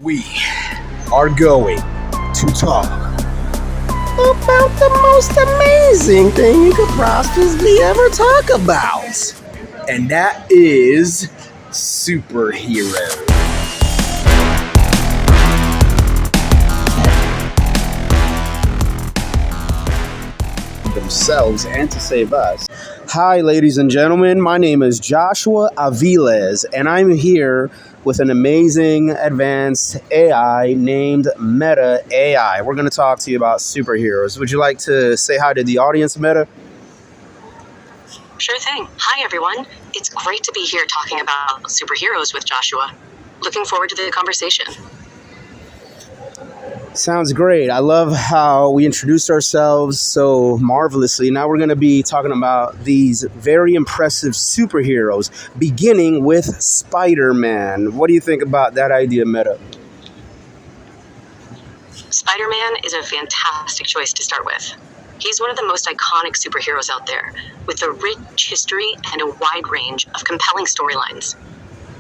We are going to talk about the most amazing thing you could possibly ever talk about. And that is superheroes. Themselves and to save us. Hi, ladies and gentlemen. My name is Joshua Aviles, and I'm here with an amazing advanced AI named Meta AI. We're going to talk to you about superheroes. Would you like to say hi to the audience, Meta? Sure thing. Hi, everyone. It's great to be here talking about superheroes with Joshua. Looking forward to the conversation. Sounds great. I love how we introduced ourselves so marvelously. Now we're going to be talking about these very impressive superheroes, beginning with Spider-Man. What do you think about that idea, Meta? Spider-Man is a fantastic choice to start with. He's one of the most iconic superheroes out there, with a rich history and a wide range of compelling storylines.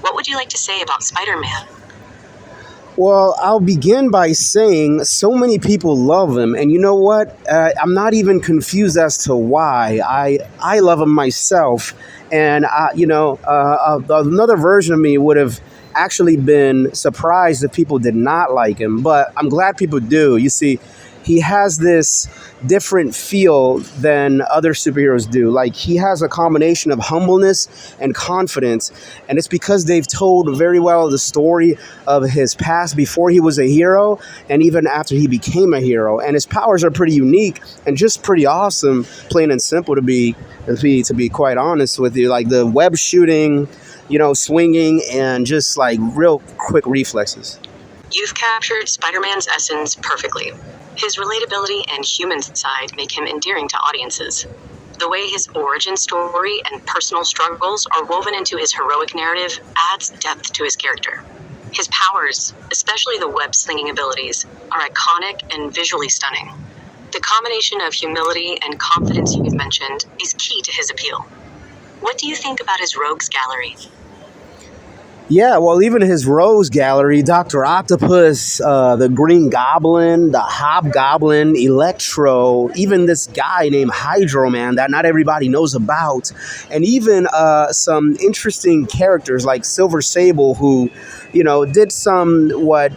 What would you like to say about Spider-Man? Well, I'll begin by saying so many people love him, and you know what? I'm not even confused as to why. I love him myself, and another version of me would have actually been surprised if people did not like him, but I'm glad people do. You see, he has this different feel than other superheroes do. Like, he has a combination of humbleness and confidence, and it's because they've told very well the story of his past before he was a hero and even after he became a hero. And his powers are pretty unique and just pretty awesome, plain and simple, to be quite honest with you. Like the web shooting, swinging, and just like real quick reflexes. You've captured Spider-Man's essence perfectly. His relatability and human side make him endearing to audiences. The way his origin story and personal struggles are woven into his heroic narrative adds depth to his character. His powers, especially the web-slinging abilities, are iconic and visually stunning. The combination of humility and confidence you've mentioned is key to his appeal. What do you think about his rogues gallery? Yeah, well, even his Rose Gallery, Dr. Octopus, the Green Goblin, the Hobgoblin, Electro, even this guy named Hydro Man that not everybody knows about, and even some interesting characters like Silver Sable, who, did what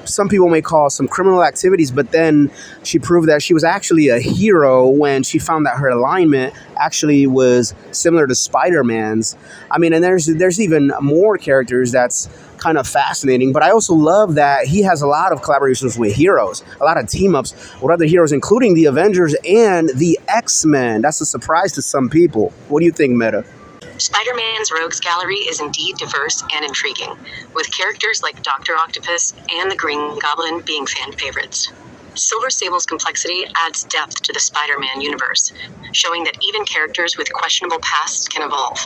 some people may call some criminal activities, but then she proved that she was actually a hero when she found that her alignment actually was similar to Spider-Man's. I mean, and there's even more characters that's kind of fascinating, but I also love that he has a lot of collaborations with heroes, a lot of team-ups with other heroes, including the Avengers and the X-Men. That's a surprise to some people. What do you think, Meta? Spider-Man's rogues gallery is indeed diverse and intriguing, with characters like Dr. Octopus and the Green Goblin being fan favorites. Silver Sable's complexity adds depth to the Spider-Man universe, showing that even characters with questionable pasts can evolve.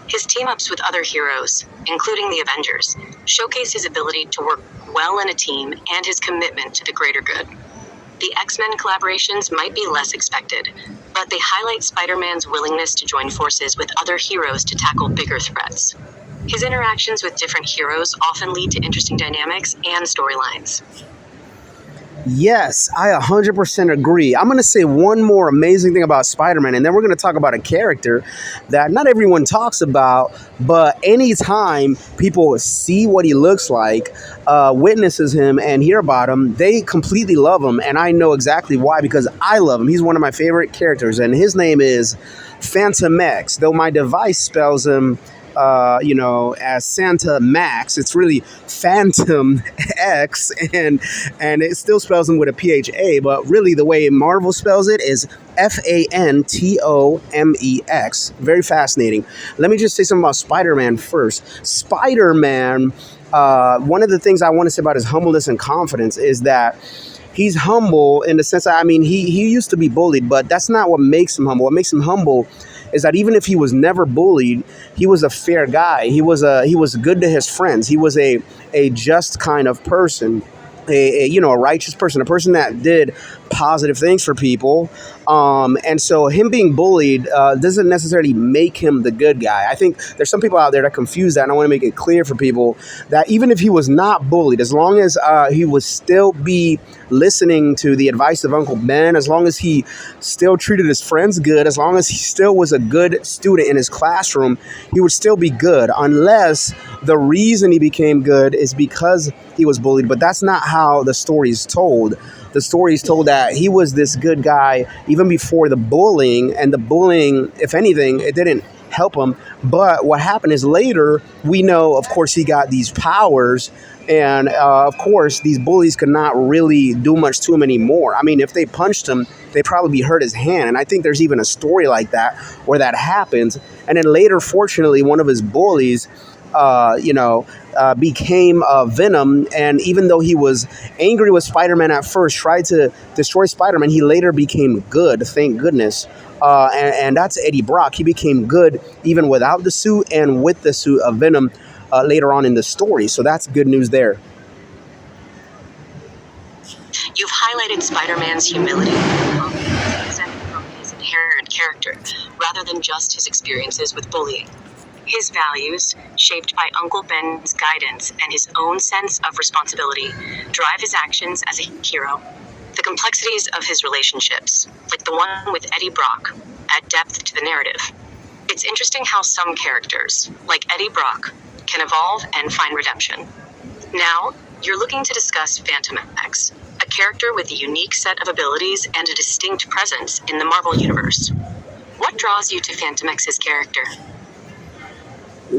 His team-ups with other heroes, including the Avengers, showcase his ability to work well in a team and his commitment to the greater good. The X-Men collaborations might be less expected, but they highlight Spider-Man's willingness to join forces with other heroes to tackle bigger threats. His interactions with different heroes often lead to interesting dynamics and storylines. Yes, I 100% agree. I'm going to say one more amazing thing about Spider-Man, and then we're going to talk about a character that not everyone talks about, but anytime people see what he looks like, witnesses him, and hear about him, they completely love him, and I know exactly why, because I love him. He's one of my favorite characters, and his name is Fantomex, though my device spells him as Santa Max. It's really Phantom X, and it still spells him with a PHA, but really the way Marvel spells it is Fantomex. Very fascinating. Let me just say something about Spider-Man first. Spider-Man, one of the things I want to say about his humbleness and confidence is that he's humble in the sense that, he used to be bullied, but that's not what makes him humble. What makes him humble is that even if he was never bullied, he was a fair guy. He was good to his friends. He was a just kind of person, a righteous person, a person that did positive things for people, And so him being bullied doesn't necessarily make him the good guy. I think there's some people out there that confuse that, and I want to make it clear for people that even if he was not bullied, as long as he would still be listening to the advice of Uncle Ben, as long as he still treated his friends good, as long as he still was a good student in his classroom, he would still be good, unless the reason he became good is because he was bullied. But that's not how the story is told. The story is told that he was this good guy even before the bullying, and the bullying, if anything, it didn't help him. But what happened is later, we know, of course, he got these powers, and of course, these bullies could not really do much to him anymore. I mean, if they punched him, they probably hurt his hand. And I think there's even a story like that where that happens. And then later, fortunately, one of his bullies, became Venom. And even though he was angry with Spider-Man at first, tried to destroy Spider-Man, he later became good, thank goodness. And that's Eddie Brock. He became good even without the suit and with the suit of Venom later on in the story. So that's good news there. You've highlighted Spider-Man's humility stemming from his inherent character, rather than just his experiences with bullying. His values, shaped by Uncle Ben's guidance and his own sense of responsibility, drive his actions as a hero. The complexities of his relationships, like the one with Eddie Brock, add depth to the narrative. It's interesting how some characters, like Eddie Brock, can evolve and find redemption. Now, you're looking to discuss Fantomex, a character with a unique set of abilities and a distinct presence in the Marvel Universe. What draws you to Fantomex's character?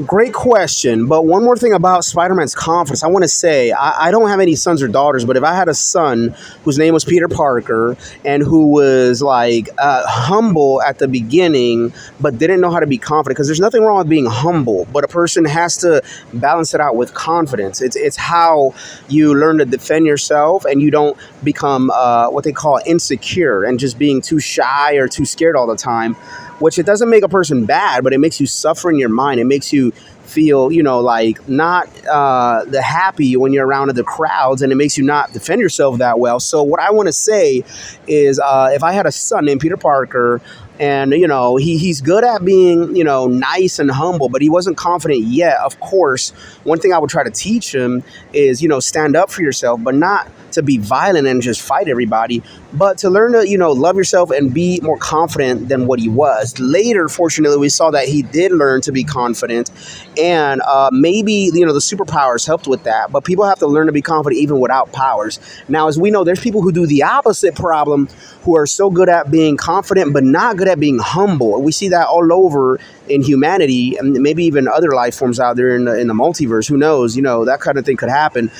Great question. But one more thing about Spider-Man's confidence. I want to say, I don't have any sons or daughters, but if I had a son whose name was Peter Parker and who was like humble at the beginning, but didn't know how to be confident, because there's nothing wrong with being humble, but a person has to balance it out with confidence. It's how you learn to defend yourself and you don't become what they call insecure and just being too shy or too scared all the time, which it doesn't make a person bad, but it makes you suffer in your mind. It makes you feel, like not the happy when you're around the crowds, and it makes you not defend yourself that well. So what I want to say is if I had a son named Peter Parker, and, he's good at being, nice and humble, but he wasn't confident yet. Of course, one thing I would try to teach him is, stand up for yourself, but not to be violent and just fight everybody, but to learn to, love yourself and be more confident than what he was. Later, fortunately, we saw that he did learn to be confident, and maybe, the superpowers helped with that, but people have to learn to be confident even without powers. Now, as we know, there's people who do the opposite problem, who are so good at being confident, but not good at being humble. We see that all over in humanity, and maybe even other life forms out there in the multiverse. Who knows? That kind of thing could happen,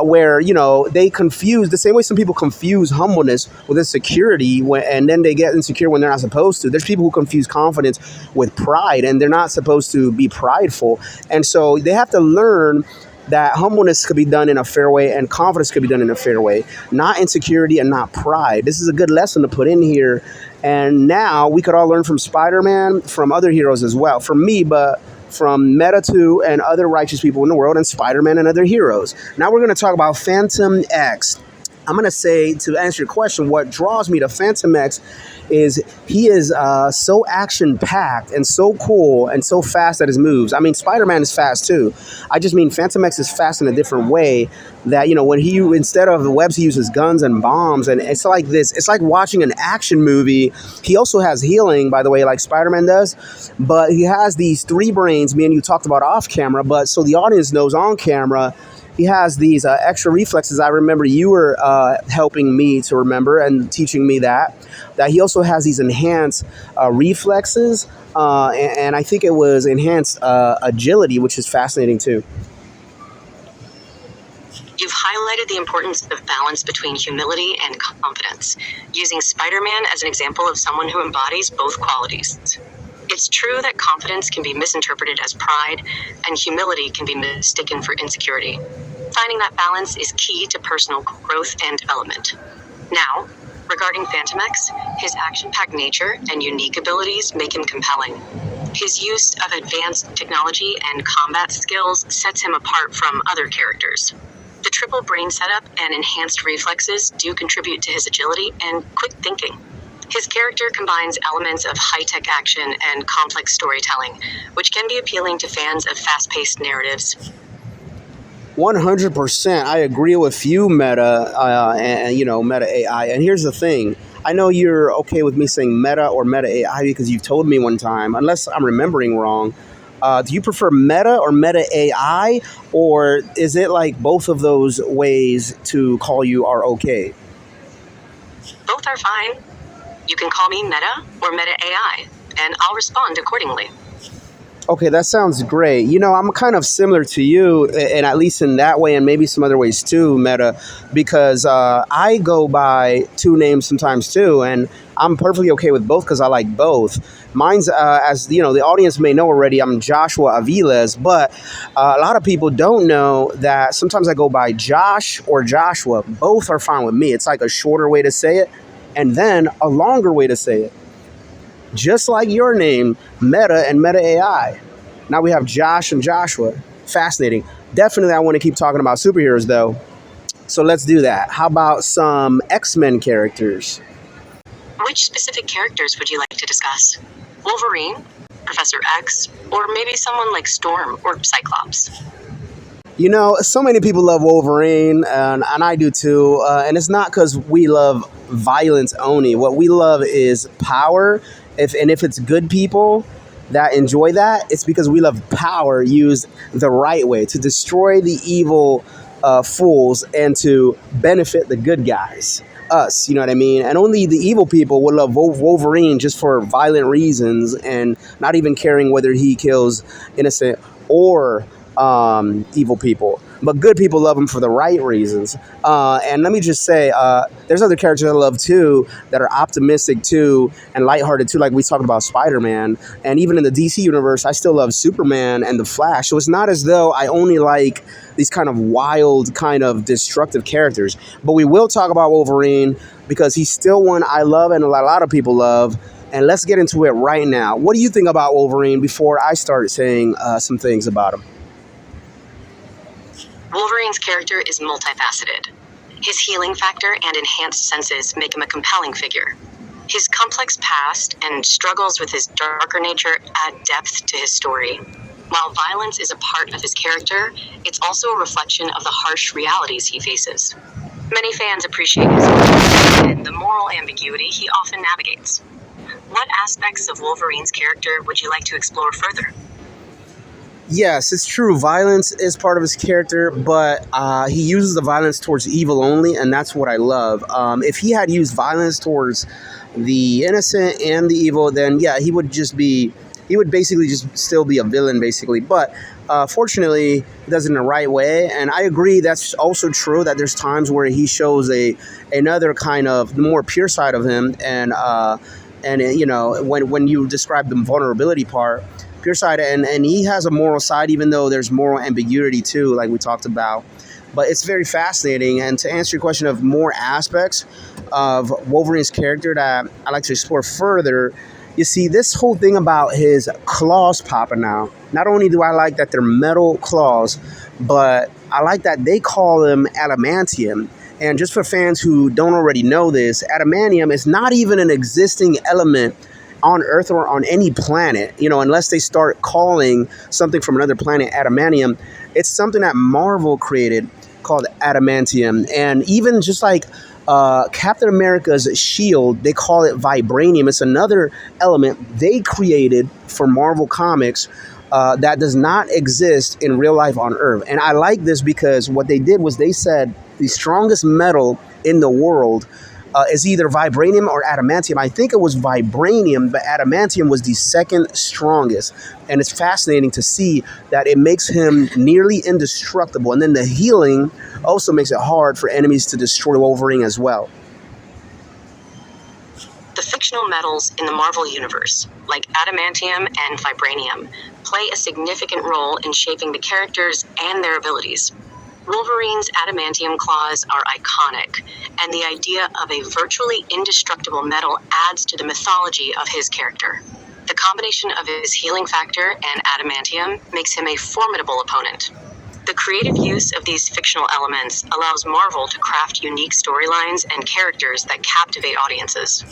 where they confuse the same way some people confuse humbleness with insecurity, and then they get insecure when they're not supposed to. There's people who confuse confidence with pride, and they're not supposed to be prideful, and so they have to learn that humbleness could be done in a fair way and confidence could be done in a fair way, not insecurity and not pride. This is a good lesson to put in here. And now we could all learn from Spider-Man, from other heroes as well, from me, but from Meta 2 and other righteous people in the world, and Spider-Man and other heroes. Now we're going to talk about Fantomex. I'm going to say, to answer your question, what draws me to Fantomex is he is so action-packed and so cool and so fast at his moves. I mean, Spider-Man is fast too. I just mean Fantomex is fast in a different way, that, when he, instead of the webs, he uses guns and bombs, and it's like this. It's like watching an action movie. He also has healing, by the way, like Spider-Man does, but he has these three brains, me and you talked about off camera, but so the audience knows on camera, he has these extra reflexes. I remember you were helping me to remember and teaching me that he also has these enhanced reflexes, and I think it was enhanced agility, which is fascinating too. You've highlighted the importance of balance between humility and confidence, using Spider-Man as an example of someone who embodies both qualities. It's true that confidence can be misinterpreted as pride, and humility can be mistaken for insecurity. Finding that balance is key to personal growth and development. Now, regarding Fantomex, his action-packed nature and unique abilities make him compelling. His use of advanced technology and combat skills sets him apart from other characters. The triple brain setup and enhanced reflexes do contribute to his agility and quick thinking. His character combines elements of high-tech action and complex storytelling, which can be appealing to fans of fast-paced narratives. 100%. I agree with you, Meta, and Meta AI. And here's the thing: I know you're okay with me saying Meta or Meta AI because you've told me one time, unless I'm remembering wrong. Do you prefer Meta or Meta AI, or is it like both of those ways to call you are okay? Both are fine. You can call me Meta or Meta AI, and I'll respond accordingly. Okay, that sounds great. I'm kind of similar to you, and at least in that way, and maybe some other ways too, Meta, because I go by two names sometimes too, and I'm perfectly okay with both because I like both. Mine's, as the audience may know already, I'm Joshua Aviles, but a lot of people don't know that sometimes I go by Josh or Joshua. Both are fine with me. It's like a shorter way to say it, and then a longer way to say it. Just like your name, Meta and Meta AI. Now we have Josh and Joshua. Fascinating. Definitely, I want to keep talking about superheroes, though. So let's do that. How about some X-Men characters? Which specific characters would you like to discuss? Wolverine, Professor X, or maybe someone like Storm or Cyclops? So many people love Wolverine, and I do too. And it's not because we love violence only. What we love is power. If it's good people that enjoy that, it's because we love power used the right way to destroy the evil fools and to benefit the good guys. Us, you know what I mean? And only the evil people will love Wolverine just for violent reasons and not even caring whether he kills innocent or evil people. But good people love him for the right reasons. And let me just say, there's other characters I love too that are optimistic too and lighthearted too, like we talked about Spider-Man. And even in the DC universe, I still love Superman and the Flash. So it's not as though I only like these kind of wild, kind of destructive characters. But we will talk about Wolverine because he's still one I love and a lot of people love. And let's get into it right now. What do you think about Wolverine before I start saying some things about him? Wolverine's character is multifaceted. His healing factor and enhanced senses make him a compelling figure. His complex past and struggles with his darker nature add depth to his story. While violence is a part of his character, it's also a reflection of the harsh realities he faces. Many fans appreciate his honesty and the moral ambiguity he often navigates. What aspects of Wolverine's character would you like to explore further? Yes, it's true. Violence is part of his character, but he uses the violence towards evil only, and that's what I love. If he had used violence towards the innocent and the evil, then yeah, he would basically just still be a villain, basically. But fortunately, he does it in the right way, and I agree. That's also true that there's times where he shows another kind of the more pure side of him, and when you describe the vulnerability part. Pure side, and he has a moral side, even though there's moral ambiguity too, like we talked about. But it's very fascinating. And to answer your question of more aspects of Wolverine's character that I like to explore further, you see, this whole thing about his claws popping out. Not only do I like that they're metal claws, but I like that they call them adamantium. And just for fans who don't already know this, adamantium is not even an existing element on Earth or on any planet, unless they start calling something from another planet adamantium. It's something that Marvel created called adamantium. And even just like Captain America's shield, they call it vibranium. It's another element they created for Marvel Comics that does not exist in real life on Earth. And I like this because what they did was they said the strongest metal in the world is either vibranium or adamantium. I think it was vibranium, but adamantium was the second strongest. And it's fascinating to see that it makes him nearly indestructible. And then the healing also makes it hard for enemies to destroy Wolverine as well. The fictional metals in the Marvel Universe, like adamantium and vibranium, play a significant role in shaping the characters and their abilities. Wolverine's adamantium claws are iconic, and the idea of a virtually indestructible metal adds to the mythology of his character. The combination of his healing factor and adamantium makes him a formidable opponent. The creative use of these fictional elements allows Marvel to craft unique storylines and characters that captivate audiences.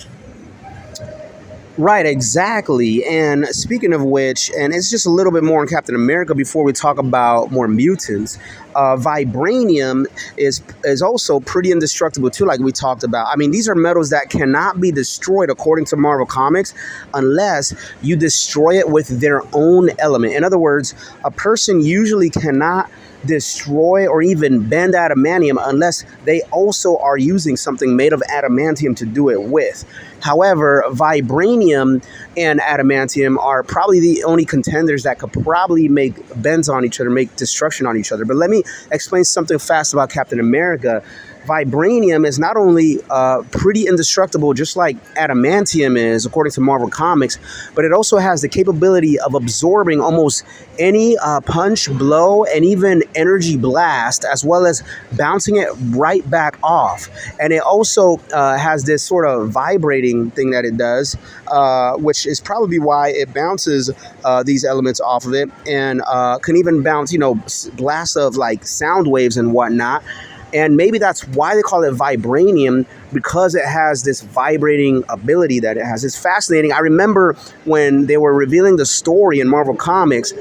Right, exactly. And speaking of which, and it's just a little bit more on Captain America before we talk about more mutants. Vibranium is also pretty indestructible too, like we talked about. I mean, these are metals that cannot be destroyed according to Marvel Comics unless you destroy it with their own element. In other words, a person usually cannot destroy or even bend adamantium unless they also are using something made of adamantium to do it with. However, vibranium and adamantium are probably the only contenders that could probably make bends on each other, make destruction on each other. But let me explain something fast about Captain America. Vibranium is not only pretty indestructible, just like adamantium is, according to Marvel Comics, but it also has the capability of absorbing almost any punch, blow, and even energy blast, as well as bouncing it right back off. And it also has this sort of vibrating thing that it does, which is probably why it bounces these elements off of it, and can even bounce, blasts of like sound waves and whatnot. And maybe that's why they call it vibranium, because it has this vibrating ability that it has. It's fascinating. I remember when they were revealing the story in Marvel Comics,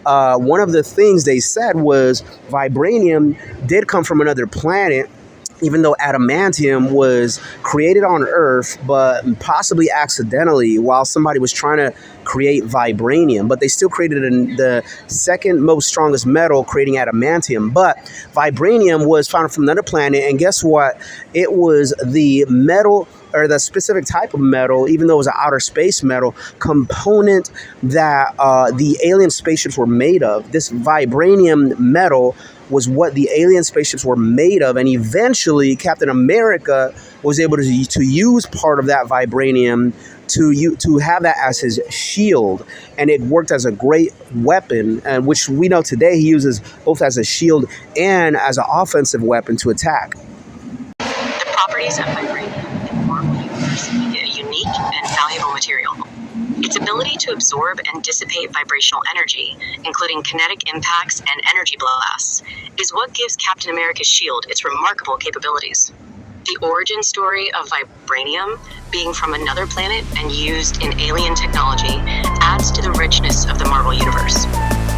one of the things they said was vibranium did come from another planet, even though adamantium was created on Earth, but possibly accidentally while somebody was trying to create vibranium. But they still created the second most strongest metal, creating adamantium. But vibranium was found from another planet, and guess what? It was the metal, or the specific type of metal, even though it was an outer space metal component that the alien spaceships were made of. This vibranium metal was what the alien spaceships were made of, and eventually Captain America was able to use part of that vibranium to have that as his shield, and it worked as a great weapon, and which we know today he uses both as a shield and as an offensive weapon to attack. The properties of vibranium in the Marvel Universe make it a unique and valuable material. Its ability to absorb and dissipate vibrational energy, including kinetic impacts and energy blasts, is what gives Captain America's shield its remarkable capabilities. The origin story of vibranium, being from another planet and used in alien technology, adds to the richness of the Marvel Universe.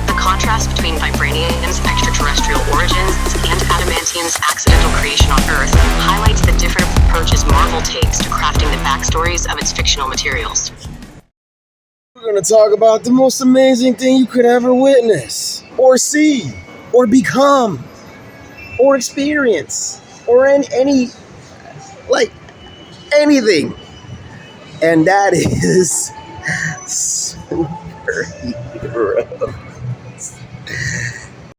The contrast between vibranium's extraterrestrial origins and adamantium's accidental creation on Earth highlights the different approaches Marvel takes to crafting the backstories of its fictional materials. We're going to talk about the most amazing thing you could ever witness, or see, or become, or experience, or any anything. And that is superhero.